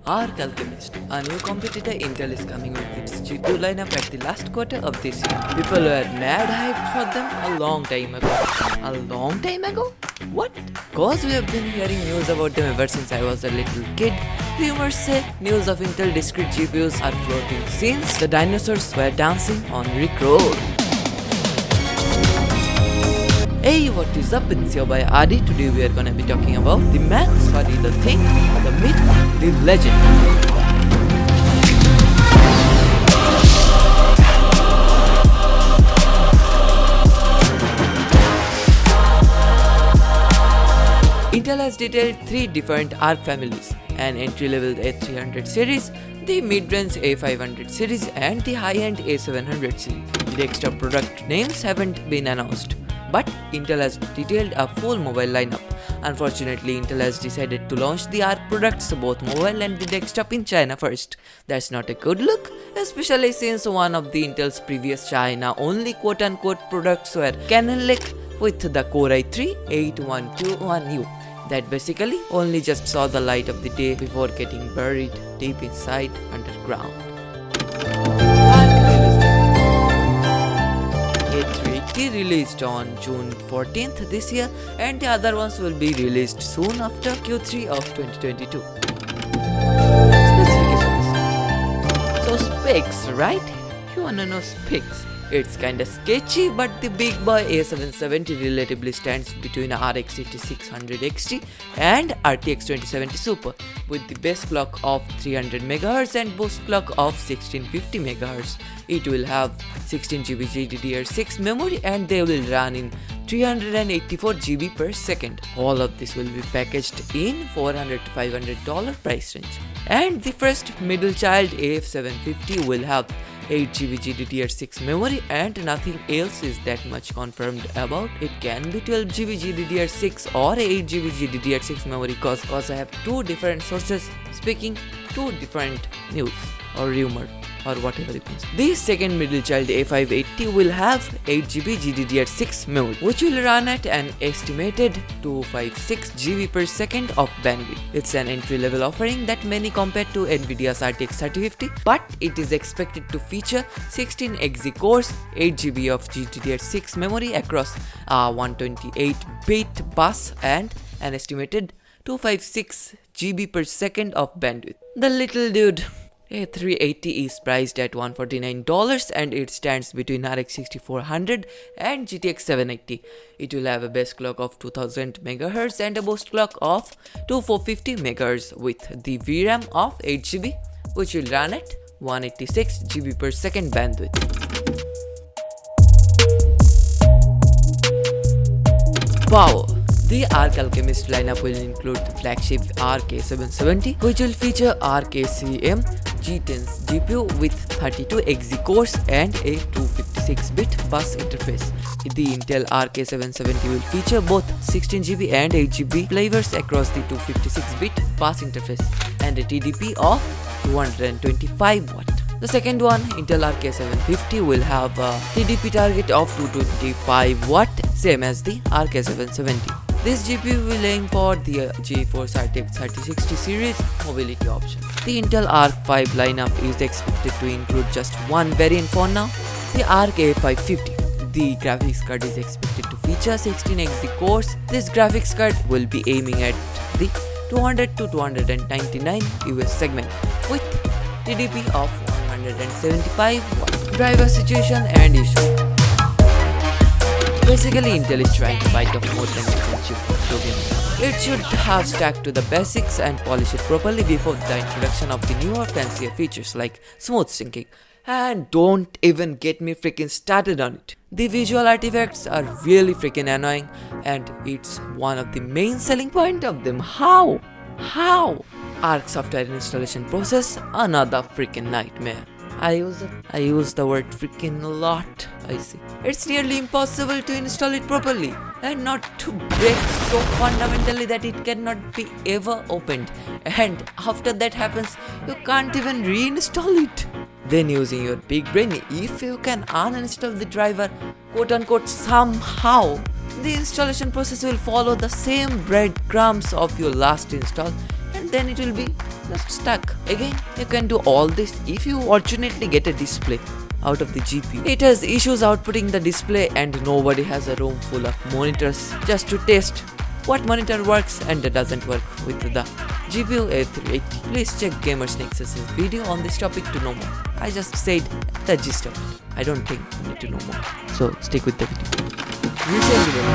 Arc Alchemist, a new competitor Intel is coming with its GPU lineup at the last quarter of this year. People were mad hyped for them a long time ago. A long time ago? What? Cause we have been hearing news about them ever since I was a little kid. Rumors say news of Intel discrete GPUs are floating since the dinosaurs were dancing on Rick Road. Hey, what is up? It's your boy Adi. Today we are gonna be talking about the man, sorry, the thing, the myth, the legend. Intel has detailed three different ARC families: an entry-level A300 series, the mid-range A500 series, and the high-end A700 series. The extra product names haven't been announced, but Intel has detailed a full mobile lineup. Unfortunately, Intel has decided to launch the ARC products, both mobile and the desktop, in China first. That's not a good look, especially since one of the Intel's previous China-only quote-unquote products were Cannon Lake with the Core i3-8121U. That basically only just saw the light of the day before getting buried deep inside underground. A380 released on June 14th this year, and the other ones will be released soon after Q3 of 2022. Specifications. So specs, right? You wanna know specs? It's kinda sketchy, but the big boy A770 relatively stands between RX 8600 XT and RTX 2070 Super, with the base clock of 300 MHz and boost clock of 1650 MHz. It will have 16GB GDDR6 memory and they will run in 384 GB per second. All of this will be packaged in $400 to $500 price range. And the first middle child AF750 will have 8GB GDDR6 memory, and nothing else is that much confirmed about. It can be 12GB GDDR6 or 8GB GDDR6 memory, cause I have two different sources speaking two different news or rumor or whatever it means. The second middle child A580 will have 8GB GDDR6 memory, which will run at an estimated 256GB per second of bandwidth. It's an entry-level offering that many compare to Nvidia's RTX 3050, but it is expected to feature 16 Xe cores, 8GB of GDDR6 memory across a 128-bit bus, and an estimated 256GB per second of bandwidth. The little dude A380 is priced at $149 and it stands between RX 6400 and GTX 780. It will have a base clock of 2000 MHz and a boost clock of 2450 MHz with the VRAM of 8GB, which will run at 186GB per second bandwidth. Power. The Arc Alchemist lineup will include the flagship ARC A770, which will feature ARC A770 G10 GPU with 32 Xe cores and a 256-bit bus interface. The Intel Arc A770 will feature both 16GB and 8GB flavors across the 256-bit bus interface and a TDP of 225 watt. The second one, Intel Arc A750, will have a TDP target of 225 watt, same as the Arc A770. This GPU will aim for the GeForce RTX 3060 series mobility option. The Intel Arc 5 lineup is expected to include just one variant for now, the Arc A550. The graphics card is expected to feature 16 Xe cores. This graphics card will be aiming at the 200 to 299 US segment with TDP of 175 watt. Driver situation and issue. Basically, Intel is trying to bite off more than it can chew for gaming. It should have stuck to the basics and polish it properly before the introduction of the newer fancier features like smooth syncing. And don't even get me freaking started on it. The visual artifacts are really freaking annoying, and it's one of the main selling point of them. How? Arc software installation process, another freaking nightmare. I use the word freaking a lot, I see. It's nearly impossible to install it properly and not to break so fundamentally that it cannot be ever opened. And after that happens, you can't even reinstall it. Then using your big brain, if you can uninstall the driver, quote unquote somehow, the installation process will follow the same breadcrumbs of your last install, and then it will be just stuck. Again, you can do all this if you fortunately get a display out of the GPU. It has issues outputting the display and nobody has a room full of monitors just to test what monitor works and doesn't work with the GPU A380. Please check Gamers Nexus's video on this topic to know more. I just said the gist of it. I don't think you need to know more. So stick with the video. Resizable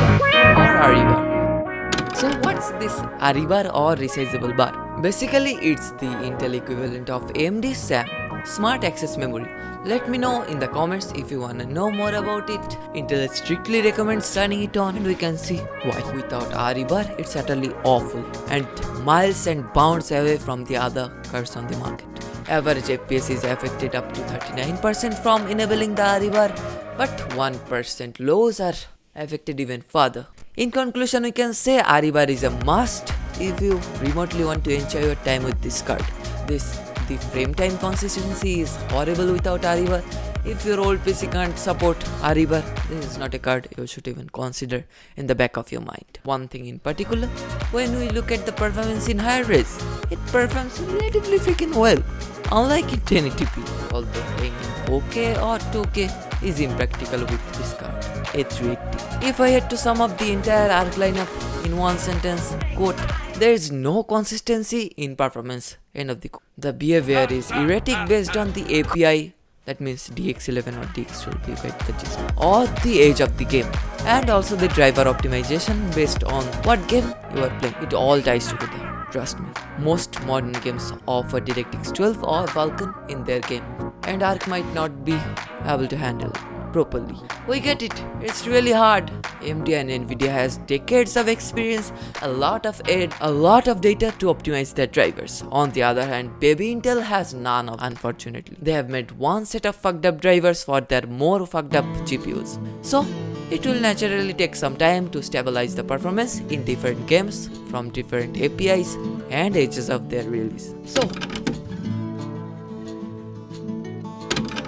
bar or Aribar. So what's this Aribar or resizable bar? Basically it's the Intel equivalent of AMD SAM, Smart Access Memory. Let me know in the comments if you wanna know more about it. Intel strictly recommends turning it on and we can see why. Without Aribar, it's utterly awful and miles and bounds away from the other cards on the market. Average FPS is affected up to 39% from enabling the Aribar, but 1% lows are affected even further. In conclusion, we can say Aribar is a must if you remotely want to enjoy your time with this card. The frame time consistency is horrible without Aribar. If your old PC can't support Aribar, this is not a card you should even consider in the back of your mind. One thing in particular, when we look at the performance in higher res, it performs relatively freaking well, unlike in 1080p, although playing in 4K or 2K is impractical with this card, A380. If I had to sum up the entire ARC lineup in one sentence, quote, there is no consistency in performance, end of the quote. The behavior is erratic based on the API, that means DX11 or DX12, you get the gist, or the age of the game, and also the driver optimization based on what game you are playing. It all ties together, trust me. Most modern games offer DirectX 12 or Vulkan in their game, and ARC might not be able to handle it properly. We get it, it's really hard. AMD and Nvidia has decades of experience, a lot of data to optimize their drivers. On the other hand, baby Intel has none of, unfortunately. They have made one set of fucked up drivers for their more fucked up GPUs. So it will naturally take some time to stabilize the performance in different games from different APIs and ages of their release. So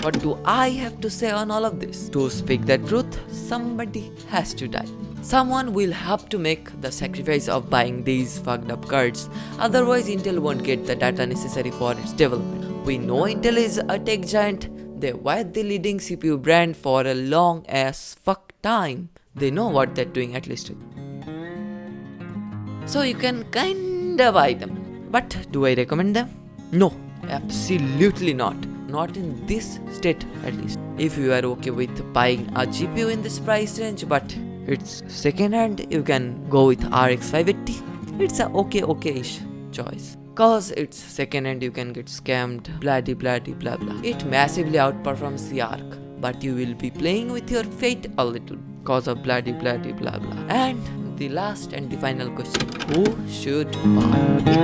what do I have to say on all of this? To speak the truth, somebody has to die. Someone will have to make the sacrifice of buying these fucked up cards, otherwise Intel won't get the data necessary for its development. We know Intel is a tech giant, they were the leading CPU brand for a long as fuck time. They know what they're doing, at least. So you can kinda buy them. But do I recommend them? No, absolutely not. Not in this state, at least. If you are okay with buying a GPU in this price range but it's second hand, you can go with RX 580. It's a okay-ish choice. Cause it's second hand, you can get scammed, blah blah blah. It massively outperforms the ARC, but you will be playing with your fate a little cause of blah blah blah. And the last and the final question, who should buy it?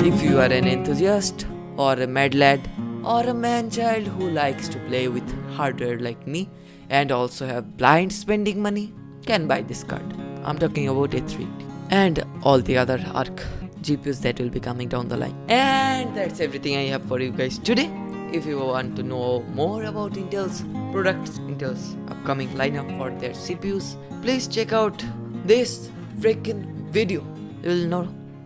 If you are an enthusiast, or a mad lad, or a man-child who likes to play with hardware like me and also have blind spending money, can buy this card. I'm talking about A380 and all the other ARC GPUs that will be coming down the line. And that's everything I have for you guys today. If you want to know more about Intel's products, Intel's upcoming lineup for their CPUs, please check out this freaking video.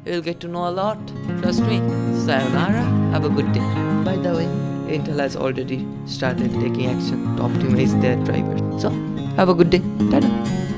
You'll get to know a lot. Trust me. Sayonara. Have a good day. By the way, Intel has already started taking action to optimize their drivers. So, have a good day. Tada.